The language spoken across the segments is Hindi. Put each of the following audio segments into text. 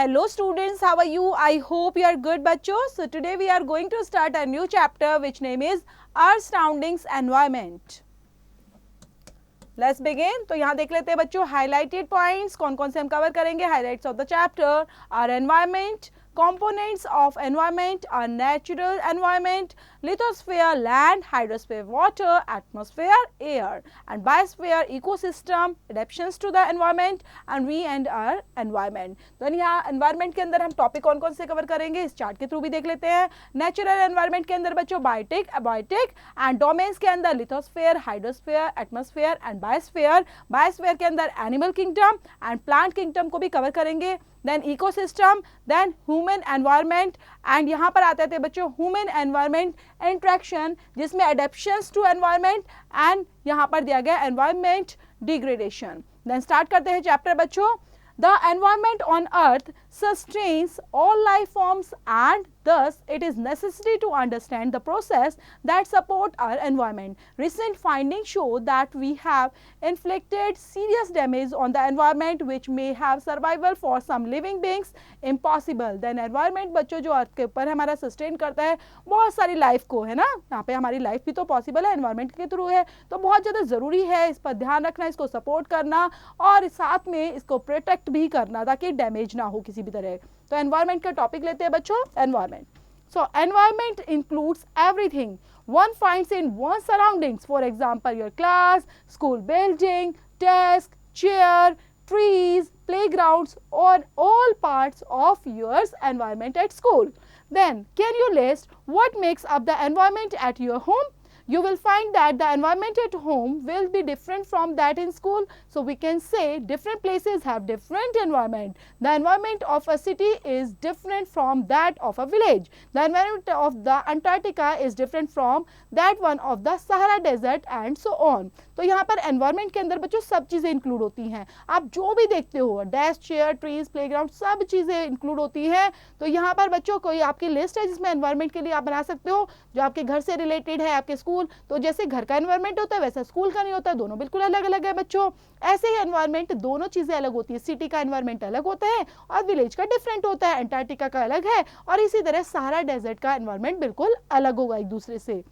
Hello students, how are you? I hope you are good बच्चों. So today we are going to start a new chapter which name is Our Surroundings Environment. Let's begin. तो यहाँ देख लेते हैं बच्चों highlighted points कौन कौन से हम cover करेंगे. Highlights of the chapter, our environment, components of environment, our natural environment, lithosphere land, hydrosphere water, atmosphere air, and biosphere ecosystem, adaptations to the environment, and we and our environment. तो यहाँ environment के अंदर हम topic कौन कौन से cover करेंगे इस chart के through भी देख लेते हैं. Natural environment के अंदर बच्चों biotic, abiotic and domains के अंदर lithosphere, hydrosphere, atmosphere and biosphere. Biosphere के अंदर animal kingdom and plant kingdom को भी cover करेंगे. Then ecosystem, then human environment and यहाँ पर आते थे बच्चों ह्यूमन एनवायरनमेंट इंट्रैक्शन जिसमें एडेप्शंस टू एनवायरनमेंट एंड यहाँ पर दिया गया एनवायरनमेंट डिग्रेडेशन. देन स्टार्ट करते हैं चैप्टर बच्चों. The environment on earth sustains all life forms and thus it is necessary to understand the process that support our environment. Recent findings show that we have inflicted serious damage on the environment which may have survival for some living beings impossible. Then environment बच्चों जो अर्थ के ऊपर हमारा सस्टेन करता है बहुत सारी लाइफ को, है ना. यहाँ पे हमारी लाइफ भी तो पॉसिबल है एनवायरनमेंट के थ्रू है, तो बहुत ज़्यादा ज़रूरी है इस पर ध्यान रखना, इसको सपोर्ट करना और साथ में इसको प्रोटेक्ट भी करना ताकि डैमेज ना हो किसी भी तरह. तो एनवायरनमेंट का टॉपिक लेते हैं बच्चों. Environment. So environment includes everything one finds in one's surroundings. For example, your class, school building, desk, chair, trees, playgrounds, or all parts of your environment at school. Then, can you list what makes up the environment at your home? You will find that the environment at home will be different from that in school. So we can say different places have different environment. The environment of a city is different from that of a village. The environment of the Antarctica is different from that one of the Sahara Desert and so on. तो यहाँ पर environment के अंदर बच्चों सब चीज़ें include होती हैं. आप जो भी देखते हो desk, chair, trees, playground सब चीज़ें include होती हैं. तो यहाँ पर बच्चों कोई आपकी लिस्ट है जिसमें environment के लिए आप बना सकते हो जो आपके घर से रिलेटेड है, आपके स्कूल. तो जैसे घर का एनवायरनमेंट होता है वैसा स्कूल का नहीं होता, दोनों बिल्कुल अलग अलग है बच्चों. ऐसे ही एनवायरनमेंट दोनों चीज़ें अलग होती है. सिटी का एनवायरनमेंट अलग होता है और विलेज का डिफरेंट होता है. अंटार्कटिका का अलग है और इसी तरह सहारा डेजर्ट का एनवायरनमेंट बिल्कुल अलग होगा एक दूसरे से.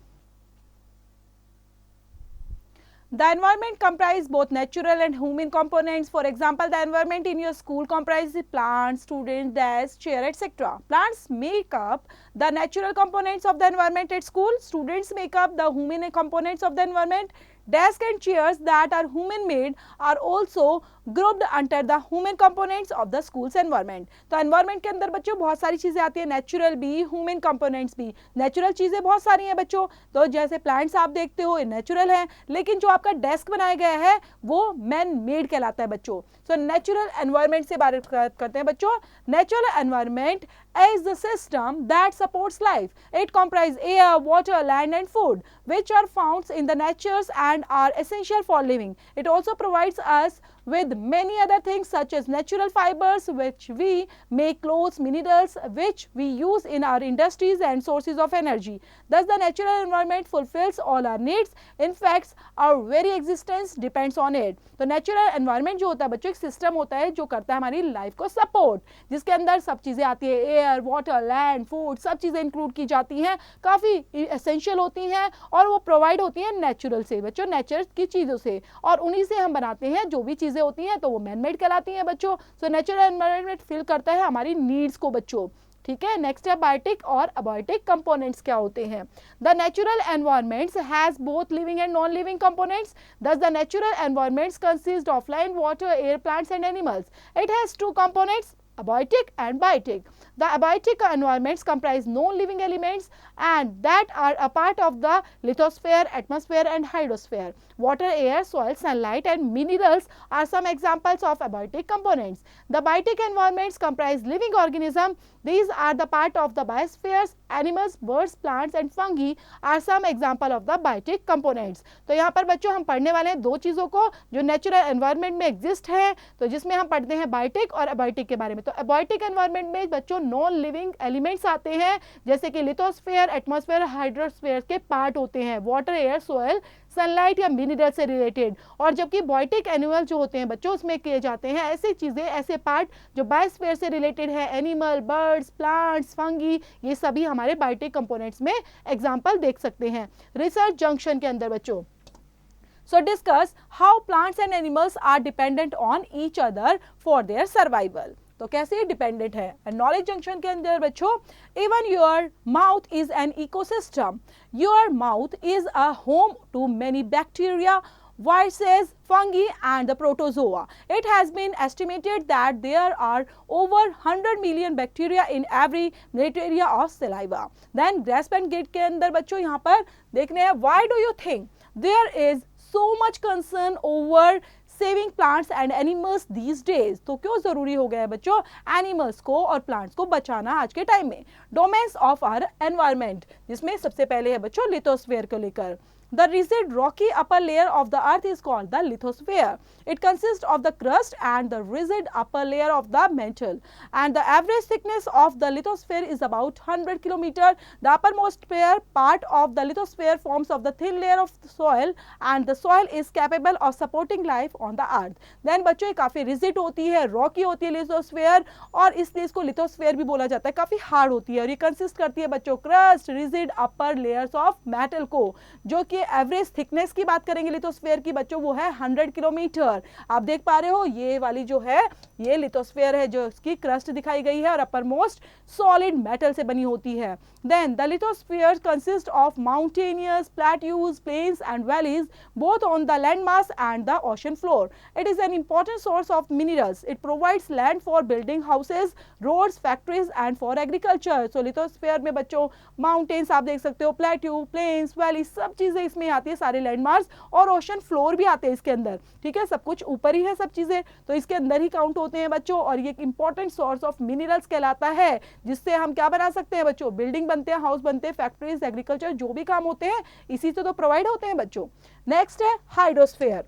The environment comprises both natural and human components. For example, the environment in your school comprises plants, students, desks, chair, etc. Plants make up the natural components of the environment at school. Students make up the human components of the environment. Desks and chairs that are human made are also grouped under the human components of the school's environment. तो environment के अंदर बच्चों बहुत सारी चीज़ें आती हैं, नेचुरल भी, human components भी. नेचुरल चीज़ें बहुत सारी हैं बच्चों, तो जैसे प्लांट्स आप देखते हो ये नेचुरल है, लेकिन जो आपका डेस्क बनाया गया है वो मैन मेड कहलाता है बच्चों. सो नेचुरल एनवायरनमेंट से बात करते हैं बच्चों. Natural environment is the system that supports life. It comprises air, water, land and food which are found in the natures and are essential for living. It also provides us with many other things such as natural fibers which we make clothes, minerals which we use in our industries and sources of energy. Thus the natural environment fulfills all our needs. In fact, our very existence depends on it. तो नेचुरल एनवायरनमेंट जो होता है बच्चों एक सिस्टम होता है जो करता है हमारी लाइफ को सपोर्ट, जिसके अंदर सब चीज़ें आती है, एयर, वाटर, लैंड, फूड सब चीज़ें इंक्लूड की जाती हैं, काफ़ी एसेंशियल होती हैं और वो प्रोवाइड होती हैं नेचुरल से बच्चों, नेचर की चीज़ों से, और उन्हीं से हम बनाते हैं जो भी चीज़ें होती हैं तो वो मैन मेड कहलाती हैं बच्चों. सो नेचुरल एनवायरनमेंट फिल करता है हमारी नीड्स को बच्चों. ठीक है. नेक्स्ट है बायोटिक और अबायोटिक कंपोनेंट्स क्या होते हैं. The natural environments has both living and non living components. Thus the natural environments consist of land, water, air, plants and animals. It has two components, abiotic and biotic. The abiotic environments comprise non-living elements and that are a part of the lithosphere, atmosphere and hydrosphere. Water, air, soil, sunlight and minerals are some examples of abiotic components. The biotic environments comprise living organisms. These are the part of the biospheres. Animals, birds, plants and fungi are some example of the biotic components. तो यहाँ पर बच्चों हम पढ़ने वाले हैं दो चीज़ों को जो नेचुरल एनवायरनमेंट में एग्जिस्ट है, तो जिसमें हम पढ़ते हैं बायोटिक और अबायोटिक के बारे में. तो अबायोटिक एनवायरनमेंट में बच्चों नॉन लिविंग एलिमेंट्स आते हैं जैसे कि लिथोस्फेयर, एटमॉस्फेयर, हाइड्रोस्फेयर के पार्ट होते हैं, वाटर, एयर, सोयल, सनलाइट या मिनरल से रिलेटेड, और जबकि बायोटिक एनिमल जो होते हैं बच्चों उसमें किए जाते हैं ऐसे चीज़ें, ऐसे पार्ट जो बायोस्फीयर से रिलेटेड है, एनिमल, बर्ड्स, प्लांट्स, फंगी, ये सभी हमारे बायोटिक कंपोनेंट्स में एग्जाम्पल देख सकते हैं रिसर्च जंक्शन के अंदर बच्चों। So discuss how plants and animals are dependent on each other for their survival. तो कैसे ये डिपेंडेंट है? नॉलेज जंक्शन के अंदर बच्चों, even your mouth is an ecosystem, your mouth is a home to many bacteria, viruses, fungi and the protozoa. It has been estimated that there are over 100 million bacteria in every milliliter of saliva. Then grasp and git के अंदर बच्चों यहाँ पर देखने हैं, why do you think there is so much concern over saving plants and animals these days? तो क्यों जरूरी हो गया है बच्चों एनिमल्स को और प्लांट्स को बचाना आज के टाइम में? डोमेन्स ऑफ आवर एनवायरमेंट, जिसमें सबसे पहले है बच्चों लिथोस्फीयर को लेकर। The rigid rocky upper layer of the earth is called the lithosphere. It consists of the crust and the rigid upper layer of the mantle. And the average thickness of the lithosphere is about 100 km. The uppermost part of the lithosphere forms of the thin layer of the soil, and the soil is capable of supporting life on the earth. Then बच्चों ये काफ़ी rigid होती है, rocky होती है lithosphere, और इसलिए इसको lithosphere भी बोला जाता है, काफ़ी hard होती है, और ये consist करती है बच्चों crust, rigid upper layers of metal को, जो कि एवरेज थिकनेस की बात करेंगे लिथोस्फीयर की बच्चों वो है 100 किलोमीटर। आप देख पा रहे हो ये वाली जो है ये लिथोस्फीयर है, जो इसकी क्रस्ट दिखाई गई है और अपर मोस्ट सॉलिड मेटल से बनी होती है। Then the lithosphere consist of mountainous plateaus, plains and valleys both on the land mass and the ocean floor. It is an important source of minerals. It provides land for building houses, roads, factories and for agriculture. So lithosphere में बच्चों माउंटेन्स आप देख सकते हो, प्लेट्यू, प्लेन्स, वैली, सब चीजें इसमें आती है, सारे लैंडमार्क्स, और ओशन फ्लोर भी आते हैं इसके अंदर। ठीक है, सब कुछ ऊपर ही है, सब चीजें तो इसके अंदर ही काउंट होते हैं बच्चों, और ये एक इंपॉर्टेंट सोर्स ऑफ मिनरल्स कहलाता है, जिससे हम क्या बना सकते हैं बच्चों? बिल्डिंग बनते हैं, हाउस बनते हैं, फैक्ट्रीज, एग्रीकल्चर, जो भी काम होते हैं इसी से तो प्रोवाइड होते हैं बच्चों। नेक्स्ट है hydrosphere.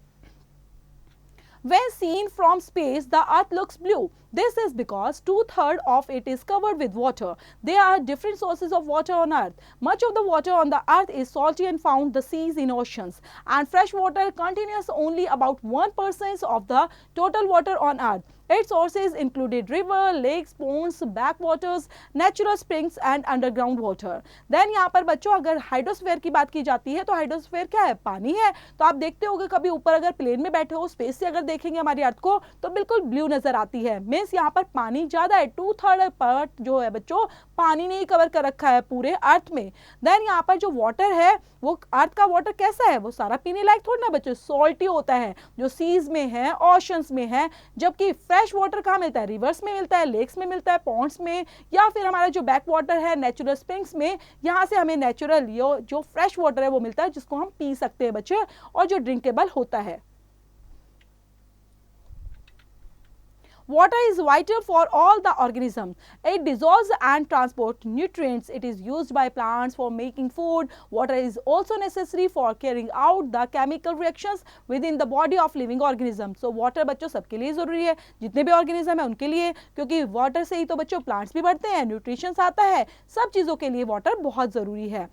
When seen from space, the earth looks blue. This is because 2/3 of it is covered with water. There are different sources of water on earth. Much of the water on the earth is salty and found the seas in oceans. And fresh water contains only about 1% of the total water on earth. Its sources included river, lakes, ponds, backwaters, natural springs and underground water. Then यहाँ पर बच्चों अगर हाइड्रोस्फीयर की बात की जाती है तो हाइड्रोस्फीयर क्या है? पानी है। तो आप देखते होंगे कभी ऊपर अगर प्लेन में बैठे हो, स्पेस से अगर देखेंगे हमारी अर्थ को तो बिल्कुल ब्लू नजर आती है। मीन्स यहाँ पर पानी ज्यादा है, 2/3 पार्ट जो है बच्चों पानी ने ही कवर कर रखा है पूरे अर्थ में। देन यहाँ पर जो वाटर है वो अर्थ का वाटर कैसा है? वो सारा पीने लायक थोड़ा ना बच्चों, सॉल्टी होता है, जो सीज में है, ओशंस में है। जबकि फ्रेश वाटर कहाँ मिलता है? रिवर्स में मिलता है, लेक्स में मिलता है, पॉन्ड्स में, या फिर हमारा जो बैक वाटर है नेचुरल स्प्रिंग्स में, यहाँ से हमें नेचुरल जो फ्रेश वाटर है वो मिलता है, जिसको हम पी सकते हैं बच्चे, और जो ड्रिंकेबल होता है। Water is vital for all the organisms. It dissolves and transports nutrients. It is used by plants for making food. Water is also necessary for carrying out the chemical reactions within the body of living organisms. So water बच्चों सबके लिए ज़रूरी है, जितने भी ऑर्गेनिज्म है उनके लिए, क्योंकि वाटर से ही तो बच्चों प्लांट्स भी बढ़ते हैं, न्यूट्रिशंस आता है, सब चीज़ों के लिए वाटर बहुत ज़रूरी है।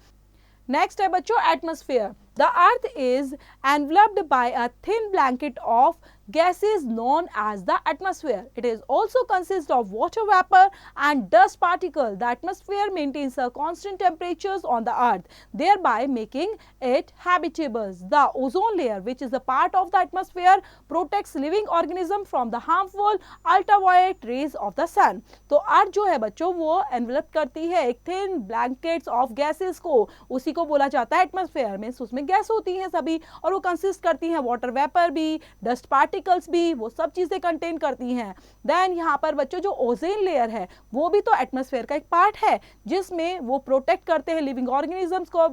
नेक्स्ट है बच्चों atmosphere. The earth is enveloped by a thin blanket of gases known as the atmosphere. It is also consists of water vapor and dust particles. The atmosphere maintains a constant temperatures on the earth, thereby making it habitable. The ozone layer, which is a part of the atmosphere, protects living organisms from the harmful ultraviolet rays of the sun. तो अर्थ जो है बच्चों वो एनवेलप करती है एक थिन ब्लैंकेट्स ऑफ गैसेस को, उसी को बोला जाता है एटमॉस्फेयर। में उसमें गैस होती हैं सभी, और वो कंसिस्ट करती हैं वाटर वेपर भी, डस्ट पार्टिकल्स भी, वो सब चीजें कंटेन करती हैं। देन यहाँ पर बच्चों जो ओजोन लेयर है वो भी तो एटमॉस्फेयर का एक पार्ट है, जिसमें वो प्रोटेक्ट करते हैं लिविंग ऑर्गेनिजम्स को,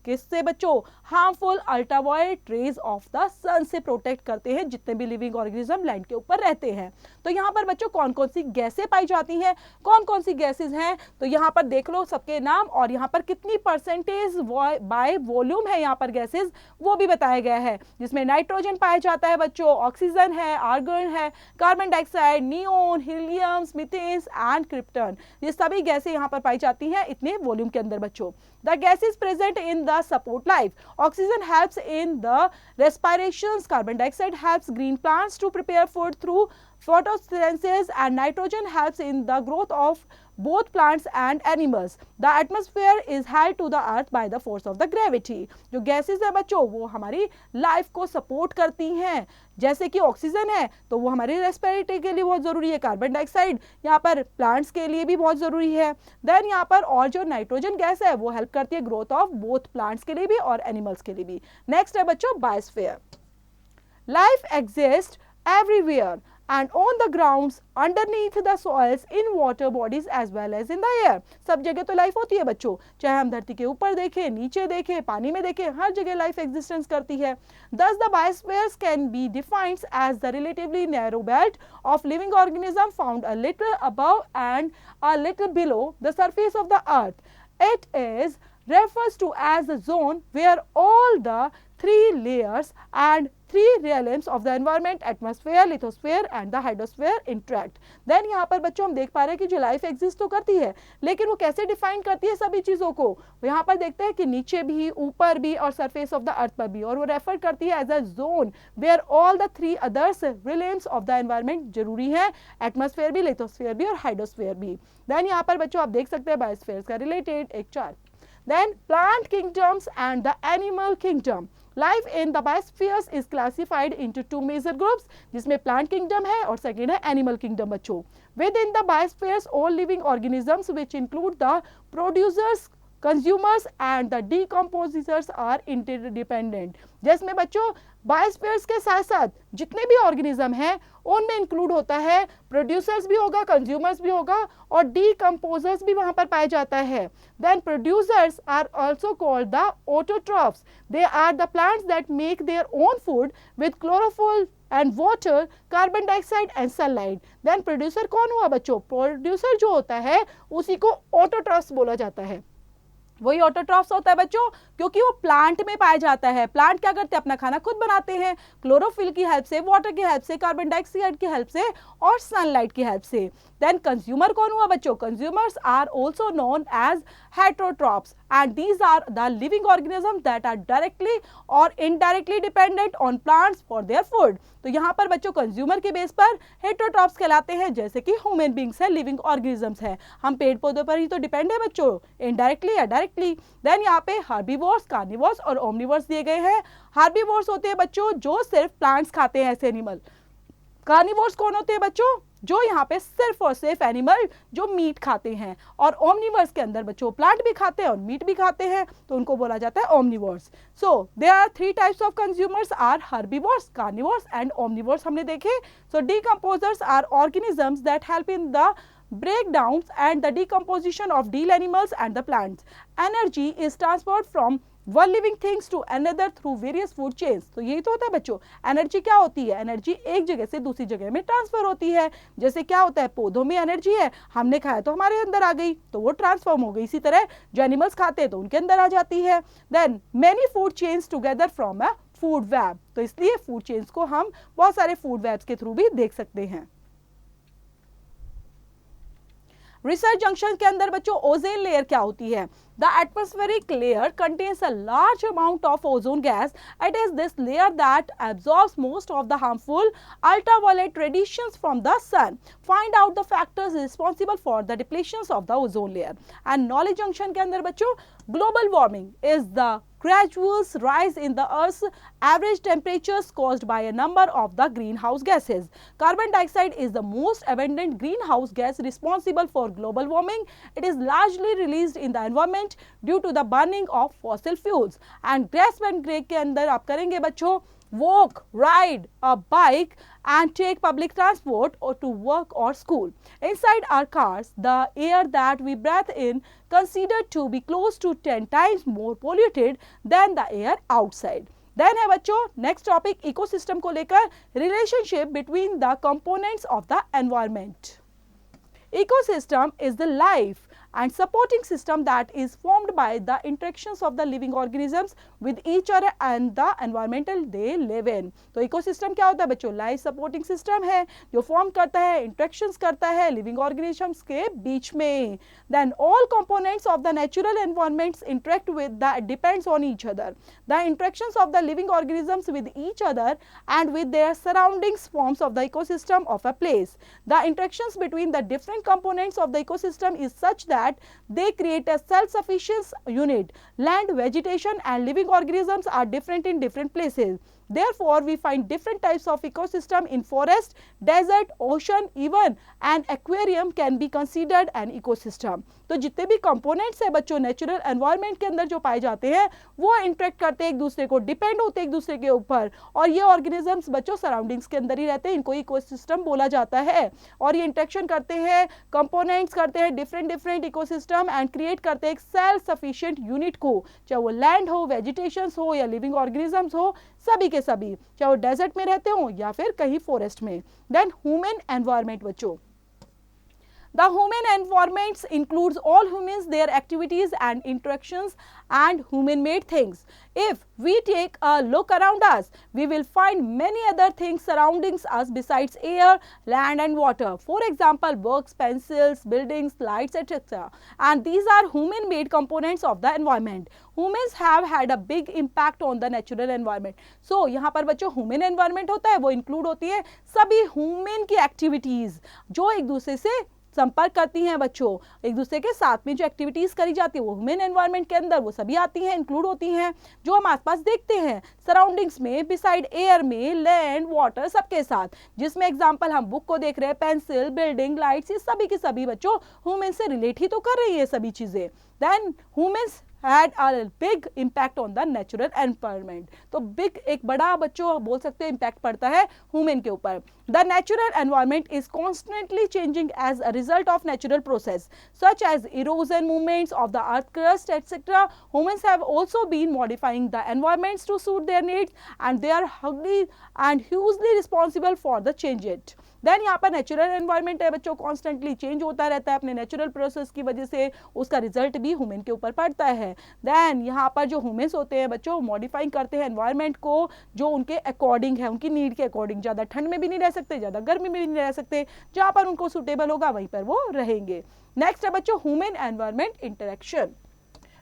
किससे बच्चों? Harmful ultraviolet rays of the sun से प्रोटेक्ट करते हैं जितने भी लिविंग ऑर्गेनिज्म लैंड के ऊपर रहते हैं। तो यहाँ पर बच्चों कौन कौन सी गैसें पाई जाती हैं, कौन कौन सी गैसेस हैं, तो यहाँ पर देख लो सबके नाम, और यहाँ पर कितनी परसेंटेज बाय वॉल्यूम है यहाँ पर गैसेस वो भी बताया गया है, जिसमें नाइट्रोजन पाया जाता है बच्चों, ऑक्सीजन है, आर्गन है, carbon dioxide, neon, helium, methane and krypton, ये सभी गैसें यहाँ पर पाई जाती हैं इतने वॉल्यूम के अंदर बच्चों। The gases present in the support life. Oxygen helps in the respirations. Carbon dioxide helps green plants to prepare food through photosynthesis, and nitrogen helps in the growth of both plants and animals. The atmosphere is held to the earth by the force of the gravity. जो गैसेस है बच्चों वो हमारी लाइफ को सपोर्ट करती हैं, जैसे कि ऑक्सीजन है तो वो हमारी रेस्पिरेटरी के लिए बहुत ज़रूरी है, कार्बन डाइऑक्साइड यहाँ पर प्लांट्स के लिए भी बहुत ज़रूरी है। देन यहाँ पर और जो नाइट्रोजन गैस है वो हेल्प करती है ग्रोथ ऑफ बोथ प्लांट्स के लिए भी और एनिमल्स के लिए भी। नेक्स्ट है बच्चों biosphere. Life exist everywhere and on the grounds, underneath the soils, in water bodies as well as in the air. सब जगह तो लाइफ होती है बच्चों, चाहे हम धरती के ऊपर देखें, नीचे देखें, पानी में देखें, हर जगह लाइफ एग्जिस्टेंस करती है। Thus the biospheres can be defined as the relatively narrow belt of living organism found a little above and a little below the surface of the earth. It is refers to as the zone where all the three layers and three realms of the environment, atmosphere, lithosphere and the hydrosphere interact. Then यहाँ पर बच्चों हम देख पा रहे हैं कि जो लाइफ एग्जिस्ट तो करती है, लेकिन वो कैसे डिफाइन करती है सभी चीज़ों को। यहाँ पर देखते हैं कि नीचे भी, ऊपर भी और सरफेस ऑफ द अर्थ पर भी, और वो रेफर करती है as a zone where all the three others realms of the environment जरूरी है, एटमॉस्फेयर भी, लिथोस्फेयर भी और हाइड्रोस्फेयर भी। देन यहाँ पर बच्चों आप देख सकते हैं बायोस्फेयर का रिलेटेड एक chart. Then plant kingdoms and the animal kingdom. Life in the biospheres is classified into two major groups, जिसमें plant kingdom है और second है animal kingdom बच्चों। Within the biospheres, all living organisms which include the producers, consumers and the decomposers are interdependent. जिसमें बच्चों बायोस्फीयर्स के साथ साथ जितने भी ऑर्गेनिज्म हैं उनमें इंक्लूड होता है, प्रोड्यूसर्स भी होगा, कंज्यूमर्स भी होगा और डीकम्पोजर्स भी वहाँ पर पाया जाता है। Then producers are also called the autotrophs. They are the plants that make their own food with chlorophyll and water, carbon dioxide and sunlight. Then producer कौन हुआ बच्चों? प्रोड्यूसर जो होता है उसी को ऑटोट्रॉफ्स बोला जाता है। वही ऑटोट्रॉफ्स होता है बच्चों क्योंकि वो प्लांट में पाया जाता है। प्लांट क्या करते हैं? अपना खाना खुद बनाते हैं, क्लोरोफिल की हेल्प से, वाटर की हेल्प से, कार्बन डाइऑक्साइड की हेल्प से और सनलाइट की हेल्प से। देन कंज्यूमर कौन हुआ बच्चों? Consumers are also known as heterotrophs and these are the living organism that are directly or indirectly dependent on plants for their food. तो यहाँ पर बच्चों कंज्यूमर के बेस पर हेटरोट्रॉफ्स कहलाते हैं, जैसे कि ह्यूमन बींग्स है, लिविंग ऑर्गेनिजम्स है। हम पेड़ पौधों पर ही तो डिपेंड है बच्चों, इनडायरेक्टली या डायरेक्टली। देन यहाँ पे हार्बीवोर्स, कार्निवोर्स और ओमनिवोर्स दिए गए हैं। हार्बीवोर्स होते हैं बच्चों जो सिर्फ प्लांट्स खाते हैं, ऐसे एनिमल। कार्निवोर्स कौन होते हैं बच्चों? जो यहाँ पे सिर्फ और सिर्फ एनिमल जो मीट खाते हैं। और ओमनिवर्स के अंदर बच्चों प्लांट भी खाते हैं और मीट भी खाते हैं, तो उनको बोला जाता है omnivores. So there are three types of consumers are herbivores, carnivores and omnivores हमने देखे। So decomposers are organisms that help in the breakdowns and the decomposition of dead animals and the plants. Energy is transferred from one living things to another through various food chains. तो यही तो होता है बच्चों, एनर्जी क्या होती है? एनर्जी एक जगह से दूसरी जगह में ट्रांसफर होती है। जैसे क्या होता है, पौधों में एनर्जी है, हमने खाया तो हमारे अंदर आ गई तो वो ट्रांसफॉर्म हो गई। इसी तरह जो एनिमल्स खाते हैं तो उनके अंदर आ जाती है। Then many food chains together from a food web. तो इसलिए फूड चेन्स को हम बहुत सारे फूड वेब्स के थ्रू भी देख सकते हैं। रिसर्च जंक्शन के अंदर बच्चों ओजोन लेयर क्या होती है? The atmospheric layer contains a large amount of ozone gas. It is this layer that absorbs most of the harmful ultraviolet radiations from the sun. Find out the factors responsible for the depletions of the ozone layer. And knowledge junction के अंदर बच्चों global warming is the gradual rise in the Earth's average temperatures caused by a number of the greenhouse gases. Carbon dioxide is the most abundant greenhouse gas responsible for global warming. It is largely released in the environment due to the burning of fossil fuels. And Grass and Grey के अंदर आप करेंगे बच्चों walk, ride a bike and take public transport or to work or school. Inside our cars, the air that we breathe in considered to be close to 10 times more polluted than the air outside. Then है बच्चों next topic ecosystem को लेकर relationship between the components of the environment. Ecosystem is the life and supporting system that is formed by the interactions of the living organisms with each other and the environmental they live in. तो इकोसिस्टम क्या होता है बच्चों? लाइफ सपोर्टिंग सिस्टम है जो फॉर्म करता है, इंटरेक्शंस करता है लिविंग ऑर्गेनिजम्स के बीच में. Then all components of the natural environments interact with the depends on each other. The interactions of the living organisms with each other and with their surroundings forms of the ecosystem of a place. The interactions between the different components of the ecosystem is such that they create a self-sufficient unit. Land, vegetation and living organisms are different in different places. Therefore, we find different types of ecosystem in forest, desert, ocean, even an aquarium can be considered an ecosystem. तो जितने भी कंपोनेंट्स है बच्चों नेचुरल एनवायरनमेंट के अंदर जो पाए जाते हैं वो इंटरेक्ट करते हैं एक दूसरे को, डिपेंड होते हैं एक दूसरे के ऊपर, और ये ऑर्गेनिजम्स बच्चों सराउंडिंग्स के अंदर ही रहते हैं, इनको इकोसिस्टम बोला जाता है. और ये इंटरेक्शन करते हैं, कंपोनेंट्स करते हैं डिफरेंट इकोसिस्टम एंड क्रिएट करते हैं एक सेल्फ सफिशिएंट यूनिट को, चाहे वो लैंड हो, वेजिटेशन हो या लिविंग ऑर्गेनिजम्स हो, सभी के सभी, चाहे वो डेजर्ट में रहते हो या फिर कहीं फॉरेस्ट में. देन ह्यूमन एनवायरनमेंट बच्चों. The human environments includes all humans, their activities and interactions and human-made things. If we take a look around us, we will find many other things surrounding us besides air, land and water. For example, books, pencils, buildings, lights, etc. And these are human-made components of the environment. Humans have had a big impact on the natural environment. So, यहाँ पर बच्चों human environment होता है, वो include होती है सभी human की activities जो एक दूसरे से संपर्क करती हैं बच्चों, एक दूसरे के साथ में जो एक्टिविटीज़ करी जाती है वो ह्यूमन एनवायरनमेंट के अंदर वो सभी आती हैं, इंक्लूड होती हैं, जो हम आसपास देखते हैं सराउंडिंग्स में, बिसाइड एयर में, लैंड, वाटर, सबके साथ, जिसमें एग्जांपल हम बुक को देख रहे हैं, पेंसिल, बिल्डिंग, लाइट्स, ये सभी की सभी बच्चों ह्यूमन से रिलेट ही तो कर रही है सभी चीज़ें. Then humans had a big impact on the natural environment. तो big एक बड़ा बच्चों बोल सकते हैं इम्पैक्ट पड़ता है ह्यूमन के ऊपर. The natural environment is constantly changing as a result of natural process such as erosion, movements of the earth crust, etc. Humans have also been modifying the environments to suit their needs and they are hugely responsible for the change it. Then यहाँ पर नेचुरल एनवायरनमेंट है बच्चों, कॉन्स्टेंटली चेंज होता रहता है अपने नेचुरल प्रोसेस की वजह से, उसका रिजल्ट भी ह्यूमन के ऊपर पड़ता है. देन यहाँ पर जो ह्यूमन्स होते हैं बच्चों मॉडिफाइंग करते हैं एनवायरनमेंट को जो उनके अकॉर्डिंग है, उनकी नीड के अकॉर्डिंग. ज़्यादा ठंड में भी नहीं रह सकते, ज़्यादा गर्मी में भी नहीं रह सकते, जहाँ पर उनको सुटेबल होगा वहीं पर वो रहेंगे. नेक्स्ट है बच्चों human environment interaction.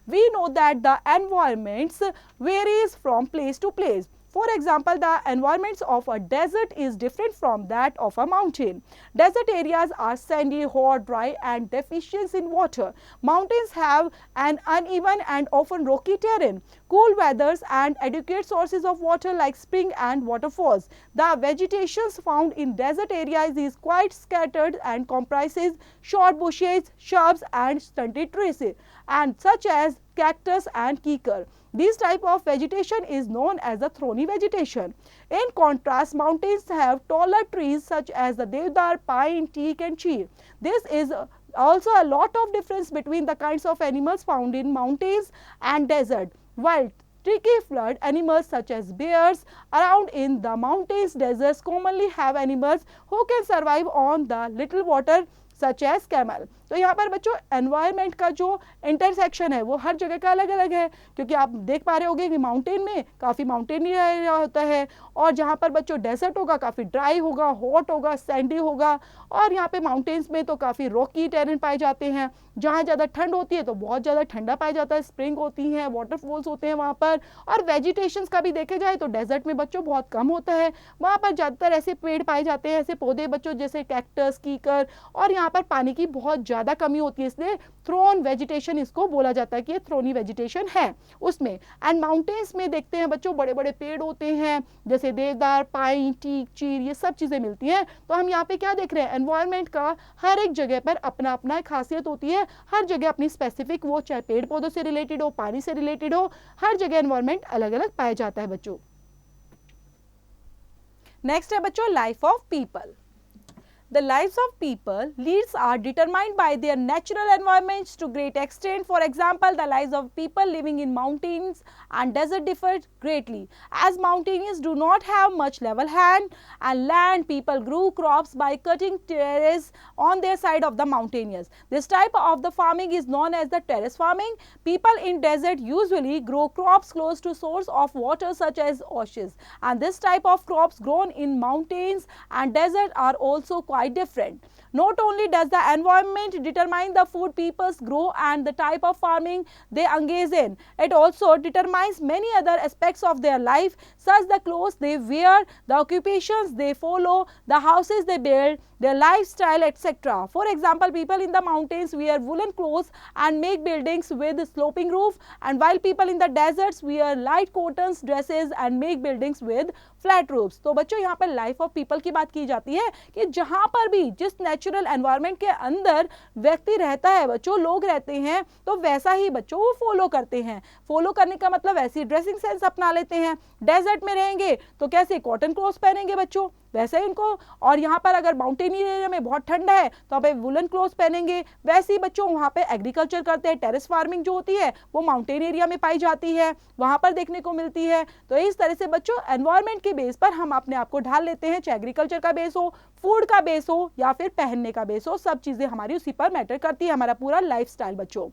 We know that the environments varies from place to place. For example, the environments of a desert is different from that of a mountain. Desert areas are sandy, hot, dry and deficient in water. Mountains have an uneven and often rocky terrain, cool weathers and adequate sources of water like spring and waterfalls. The vegetation found in desert areas is quite scattered and comprises short bushes, shrubs and stunted trees, and such as cactus and kikar. This type of vegetation is known as the thorny vegetation. In contrast, mountains have taller trees such as the deodar, pine, teak and cheer. This is also a lot of difference between the kinds of animals found in mountains and desert. While tricky flood animals such as bears around in the mountains, deserts commonly have animals who can survive on the little water such as camel. तो यहाँ पर बच्चों एनवायरनमेंट का जो इंटरसेक्शन है वो हर जगह का अलग अलग है, क्योंकि आप देख पा रहे होंगे कि माउंटेन में काफ़ी माउंटेन एरिया होता है और जहाँ पर बच्चों डेजर्ट होगा काफ़ी ड्राई होगा, हॉट होगा, सैंडी होगा, और यहाँ पे माउंटेन्स में तो काफ़ी रॉकी टेरेन पाए जाते हैं. जहाँ ज़्यादा ठंड होती है तो बहुत ज़्यादा ठंडा पाया जाता है, स्प्रिंग होती हैं, वाटरफॉल्स होते हैं वहाँ पर. और वेजिटेशंस का भी देखे जाए तो डेजर्ट में बच्चों बहुत कम होता है, वहाँ पर ज़्यादातर ऐसे पेड़ पाए जाते हैं, ऐसे पौधे बच्चों जैसे कैक्टस, कीकर, और यहाँ पर पानी की बहुत ज़्यादा कमी होती है, इसलिए थ्रोन वेजिटेशन इसको बोला जाता है कि ये थ्रोनी वेजिटेशन है उसमें. एंड माउंटेन्स में देखते हैं बच्चों बड़े बड़े पेड़ होते हैं जैसे देवदार, पाइन, टीक, चीर, ये सब चीज़ें मिलती हैं. तो हम यहाँ पे क्या देख रहे हैं, एनवायरनमेंट का हर एक जगह पर अपना अपना एक खासियत होती है, हर जगह अपनी स्पेसिफिक, वो चाहे पेड़ पौधों से रिलेटेड हो, पानी से रिलेटेड हो, हर जगह एनवायरनमेंट अलग अलग पाया जाता है बच्चों. नेक्स्ट है बच्चों life of people. The lives of people leads are determined by their natural environments to great extent. For example, the lives of people living in mountains and desert differ greatly. As mountains do not have much level land, people grew crops by cutting terraces on their side of the mountains. This type of the farming is known as the terrace farming. People in desert usually grow crops close to source of water such as oases, and this type of crops grown in mountains and desert are also quite different. Not only does the environment determine the food people grow and the type of farming they engage in, it also determines many other aspects of their life, such the clothes they wear, the occupations they follow, the houses they build, their lifestyle, etc. For example, people in the mountains wear woolen clothes and make buildings with sloping roof, and while people in the deserts wear light cottons dresses and make buildings with flat roofs. तो बच्चों यहाँ पर लाइफ ऑफ पीपल की बात की जाती है कि जहाँ पर भी जिस नेचुरल एनवायरनमेंट के अंदर व्यक्ति रहता है, बच्चों लोग रहते हैं, तो वैसा ही बच्चों वो फॉलो करते हैं. फॉलो करने का मतलब ऐसी ड्रेसिंग सेंस अपना लेते हैं. डेजर्ट में रहेंगे तो कैसे कॉटन क्लोथ्स पहनेंगे बच्चों, वैसे ही उनको. और यहाँ पर अगर माउंटेन एरिया में बहुत ठंडा है तो आप वुलन क्लोथ्स पहनेंगे. वैसे ही बच्चों वहाँ पे एग्रीकल्चर करते हैं. टेरेस फार्मिंग जो होती है वो माउंटेन एरिया में पाई जाती है, वहाँ पर देखने को मिलती है. तो इस तरह से बच्चों एनवायरनमेंट के बेस पर हम अपने आप को ढाल लेते हैं, चाहे एग्रीकल्चर का बेस हो, फूड का बेस हो या फिर पहनने का बेस हो, सब चीजें हमारी उसी पर मैटर करती है, हमारा पूरा लाइफस्टाइल बच्चों.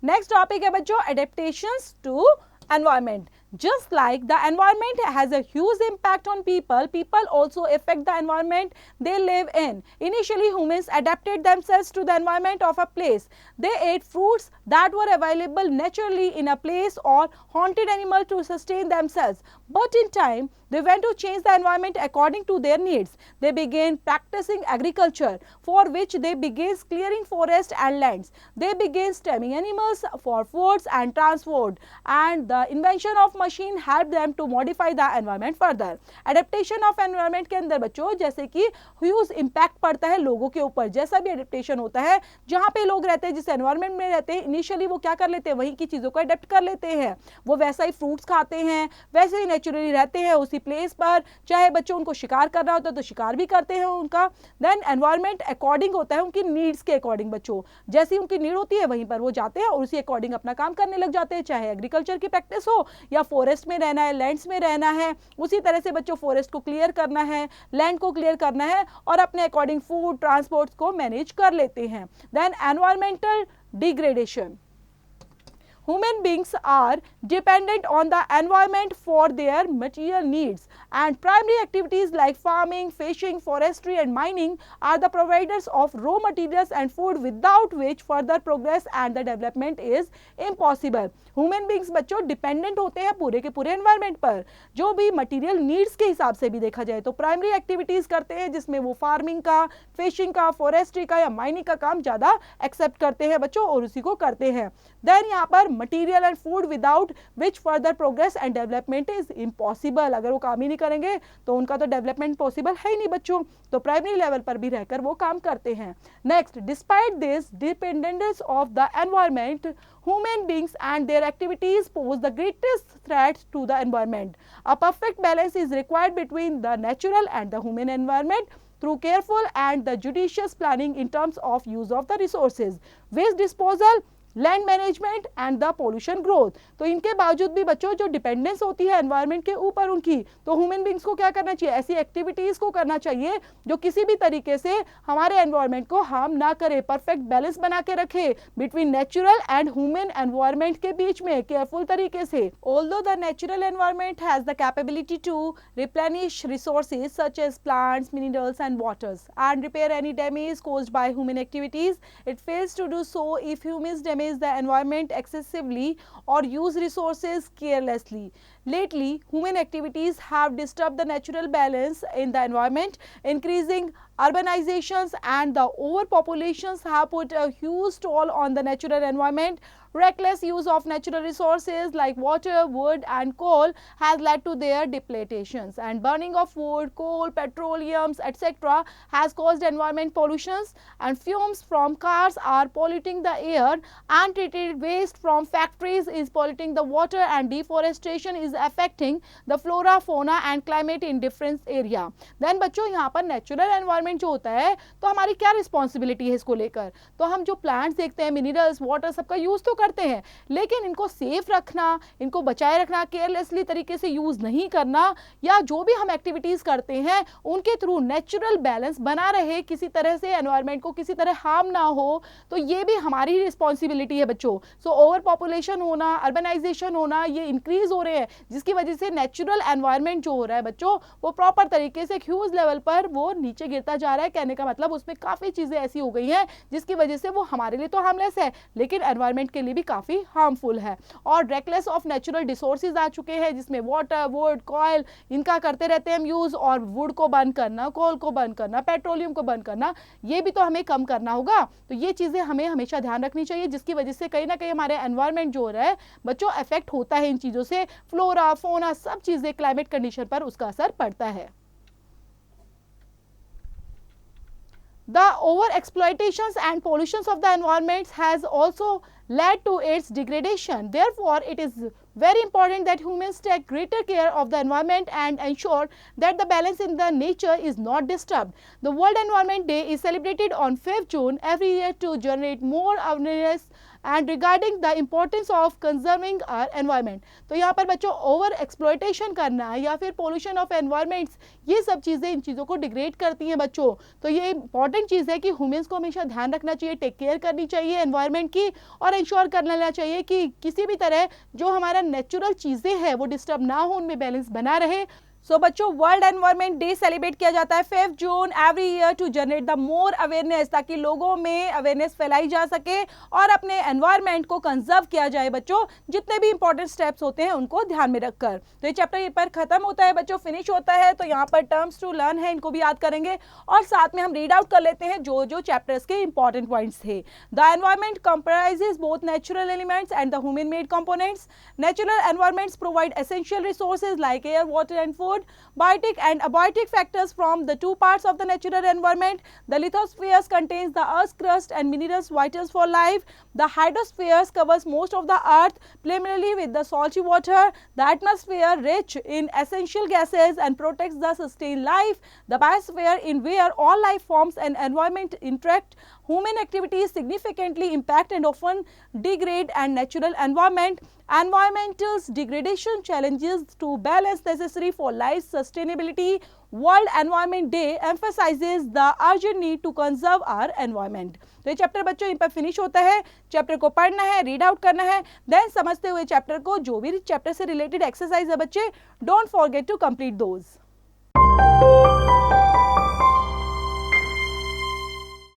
नेक्स्ट टॉपिक है बच्चों adaptations to environment. Just like the environment has a huge impact on people, people also affect the environment they live in. Initially, humans adapted themselves to the environment of a place. They ate fruits that were available naturally in a place or hunted animals to sustain themselves. But in time, they went to change the environment according to their needs. They began practicing agriculture, for which they began clearing forests and lands. They began stemming animals for foods and transport, and the invention of machine helped them to modify the environment further. Adaptation of environment के अंदर बच्चों जैसे कि ह्यूज इम्पैक्ट पड़ता है लोगों के ऊपर. जैसा भी एडेप्टेशन होता है, जहाँ पे लोग रहते हैं, जिस एनवायरनमेंट में रहते हैं, इनिशियली वो क्या कर लेते हैं, वहीं की चीज़ों को अडेप्ट कर लेते हैं. वो वैसा ही फ्रूट्स खाते हैं, वैसे ही नेचुरली रहते हैं उसी प्लेस पर. चाहे बच्चों उनको शिकार करना होता है तो शिकार भी करते हैं उनका. देन एनवायरनमेंट अकॉर्डिंग होता है उनकी नीड्स के अकॉर्डिंग. बच्चों जैसी उनकी नीड होती है वहीं पर वो जाते हैं और उसी अकॉर्डिंग अपना काम करने लग जाते हैं, चाहे एग्रीकल्चर की प्रैक्टिस हो या फॉरेस्ट में रहना है, लैंड्स में रहना है. उसी तरह से बच्चों फॉरेस्ट को क्लियर करना है, लैंड को क्लियर करना है और अपने अकॉर्डिंग फूड ट्रांसपोर्ट को मैनेज कर लेते हैं. Then environmental degradation. Human beings are dependent on the environment for their material needs, and primary activities like farming, fishing, forestry and mining are the providers of raw materials and food, without which further progress and the development is impossible. Human beings बच्चों डिपेंडेंट होते हैं पूरे के पूरे एनवायरनमेंट पर. जो भी मटीरियल नीड्स के हिसाब से भी देखा जाए तो प्राइमरी एक्टिविटीज़ करते हैं जिसमें वो फार्मिंग का, फिशिंग का, फॉरेस्ट्री का या माइनिंग का काम ज़्यादा एक्सेप्ट करते हैं बच्चों और उसी को करते हैं. देन यहाँ पर material and food without which further progress and development is impossible. अगर वो काम ही नहीं करेंगे तो उनका तो डेवलपमेंट पॉसिबल है ही नहीं बच्चों. तो प्राइमरी लेवल पर भी रहकर वो काम करते हैं. Next, despite this dependence of the environment, human beings and their activities pose the greatest threat to the environment. A perfect balance is required between the natural and the human environment through careful and the judicious planning in terms of use of the resources, waste disposal, land management and the pollution growth. तो इनके बावजूद भी बच्चों जो डिपेंडेंस होती है एनवायरनमेंट के ऊपर उनकी, तो ह्यूमन बींग्स को क्या करना चाहिए, ऐसी एक्टिविटीज़ को करना चाहिए जो किसी भी तरीके से हमारे एनवायरनमेंट को हार्म ना करे. परफेक्ट बैलेंस बना के रखे between natural and human environment के बीच में केयरफुल तरीके से. Although the natural environment has the capability to replenish resources such as plants, minerals and waters and repair any damage caused by human activities, it fails to do so if humans damage the environment excessively or use resources carelessly. Lately, human activities have disturbed the natural balance in the environment. Increasing urbanizations and the overpopulations have put a huge toll on the natural environment. reckless use of natural resources like water, wood and coal has led to their depletions, and burning of wood, coal, petroleums etc. has caused environment pollutions, and fumes from cars are polluting the air, untreated waste from factories is polluting the water, and deforestation is affecting the flora, fauna and climate in different area. Then बच्चों यहाँ पर नेचुरल एनवायरनमेंट जो होता है तो हमारी क्या रिस्पॉन्सिबिलिटी है इसको लेकर, तो हम जो प्लांट्स देखते हैं, मिनरल्स, वाटर सबका यूज तो करते हैं, लेकिन इनको सेफ रखना, इनको बचाए रखना, केयरलेसली तरीके से यूज नहीं करना, या जो भी हम एक्टिविटीज करते हैं उनके थ्रू नेचुरल बैलेंस बना रहे, किसी तरह से एनवायरनमेंट को किसी तरह हार्म ना हो, तो ये भी हमारी रिस्पॉन्सिबिलिटी है बच्चों. सो ओवर पॉपुलेशन होना, अर्बनाइजेशन होना, ये इंक्रीज हो रहे हैं, जिसकी वजह से नेचुरल एनवायरनमेंट जो हो रहा है बच्चों वो प्रॉपर तरीके से ह्यूज लेवल पर वो नीचे गिरता जा रहा है. कहने का मतलब उसमें काफ़ी चीज़ें ऐसी हो गई हैं जिसकी वजह से वो हमारे लिए तो हार्मलेस है लेकिन एनवायरनमेंट के लिए भी काफ़ी हार्मफुल है. और रेकलेस ऑफ नेचुरल रिसोर्सेज आ चुके हैं जिसमें वाटर, वुड, कॉयल इनका करते रहते हैं हम यूज़, और वुड को बर्न करना, कोल को बर्न करना, पेट्रोलियम को बर्न करना, ये भी तो हमें कम करना होगा. तो ये चीज़ें हमें हमेशा ध्यान रखनी चाहिए, जिसकी वजह से कहीं ना कहीं हमारे एनवायरनमेंट जो हो रहा है बच्चों इफेक्ट होता है इन चीज़ों से, फ्लोरा, फोना, सब चीज़ें क्लाइमेट कंडीशन पर उसका असर पड़ता है. The over exploitations and pollutions of the environment has also led to its degradation. Therefore, it is very important that humans take greater care of the environment and ensure that the balance in the nature is not disturbed. The World Environment Day is celebrated on 5th June every year to generate more awareness and regarding the importance of conserving our environment. तो यहाँ पर बच्चों ओवर एक्सप्लॉयटेशन करना या फिर पोल्यूशन ऑफ एनवायरनमेंट्स, ये सब चीज़ें इन चीज़ों को डिग्रेड करती हैं बच्चों. तो ये इंपॉर्टेंट चीज़ है कि ह्यूमंस को हमेशा ध्यान रखना चाहिए, टेक केयर करनी चाहिए एनवायरनमेंट की, और इंश्योर कर लेना चाहिए कि किसी भी तरह जो हमारा नेचुरल चीज़ें हैं वो डिस्टर्ब ना हो, उनमें बैलेंस बना रहे. सो बच्चों वर्ल्ड एनवायरनमेंट डे सेलिब्रेट किया जाता है 5 June every year to generate the more awareness, ताकि लोगों में अवेयरनेस फैलाई जा सके और अपने एनवायरनमेंट को कंजर्व किया जाए बच्चों. जितने भी इंपॉर्टेंट स्टेप्स होते हैं उनको ध्यान में रखकर. तो ये चैप्टर ये पर खत्म होता है बच्चों, फिनिश होता है. तो यहाँ पर टर्म्स टू लर्न है, इनको भी याद करेंगे और साथ में हम रीड आउट कर लेते हैं जो जो चैप्टर्स के इंपॉर्टेंट पॉइंट्स थे. The environment comprises both natural elements and the human made components. Natural environments provide essential resources like air, water and food. Biotic and abiotic factors from the two parts of the natural environment. The lithosphere contains the earth's crust and minerals vital for life. The hydrosphere covers most of the earth primarily with the salty water. The atmosphere rich in essential gases and protects the sustained life. The biosphere in where all life forms and environment interact. Human activities significantly impact and often degrade and natural environment. Environmental degradation challenges to balance necessary for life sustainability. World Environment Day emphasizes the urgent need to conserve our environment. तो ये चैप्टर बच्चों इन पर फिनिश होता है. चैप्टर को पढ़ना है, रीड आउट करना है, देन समझते हुए चैप्टर को जो भी चैप्टर से रिलेटेड एक्सरसाइज है बच्चे, don't forget to complete those.